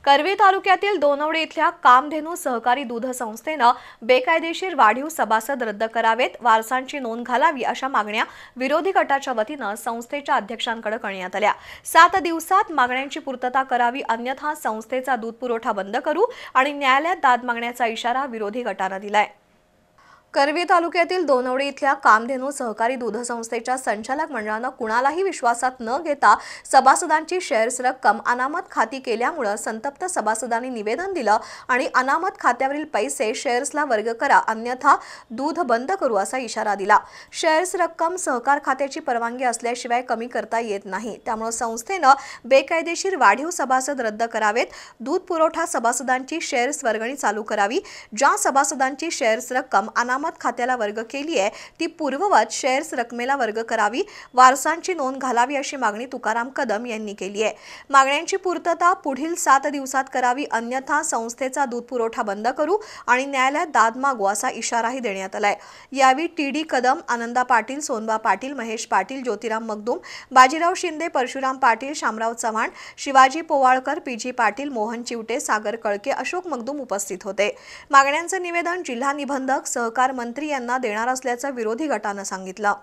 करवीर तालुक्यातील दोनवडे इथल्या कामधेनू सहकारी दूध संस्थेनं बेकायदेशीर वाढीव सभासद रद्द करावेत, वारसांची नोंद घालावी अशा मागण्या विरोधी गटाच्या वतीनं संस्थेच्या अध्यक्षांकडे करण्यात आल्या। 7 दिवसात मागण्यांची पूर्तता करावी, अन्यथा संस्थेचा दूध पुरवठा बंद करू आणि न्यायालयात दाद मागण्याचा इशारा विरोधी गटानं दिलाय। करवीर तालुक्यातील दोनवडे इथल्या कामधेनू सहकारी दूध संस्थेच्या संचालक मंडळानं कुणालाही विश्वासात न घेता सभासदांची शेअर्स रक्कम अनामत खाती केल्यामुळे संतप्त सभासदांनी निवेदन दिलं आणि अनामत खात्यावरील पैसे शेअर्सला वर्ग करा, अन्यथा दूध बंद करू असा इशारा दिला। शेअर्स रक्कम सहकार खात्याची परवानगी असल्याशिवाय कमी करता येत नाही, त्यामुळे संस्थेनं बेकायदेशीर वाढीव सभासद रद्द करावेत, दूध पुरवठा सभासदांची शेअर्स वर्गणी चालू करावी, ज्या सभासदांची शेअर्स रक्कम अनामत खात्याला वर्ग केली आहे ती पूर्ववत शेअर्स रकमेला वर्ग करावी, वारसांची नोंद घालावी अशी मागणी तुकाराम कदम यांनी केली आहे। मागण्यांची पूर्तता पुढील 7 दिवसात करावी, अन्यथा संस्थेचा दूध पुरवठा बंद करू आणि न्यायालयात दाद मागू असा इशाराही देण्यात आलाय। यावेळी टी.डी. कदम, आनंदा पाटील, सोनबा पाटील, महेश पाटील, ज्योतिराम मगदूम, बाजीराव शिंदे, परशुराम पाटील, शामराव चव्हाण, शिवाजी पोवाळकर, पी.जी. पाटील, मोहन चिवटे, सागर कळके, अशोक मगदूम उपस्थित होते। मागण्यांचे निवेदन जिल्हा निबंधक सहकार मंत्री यांना देणार असल्याचं विरोधी गटानं सांगितलं।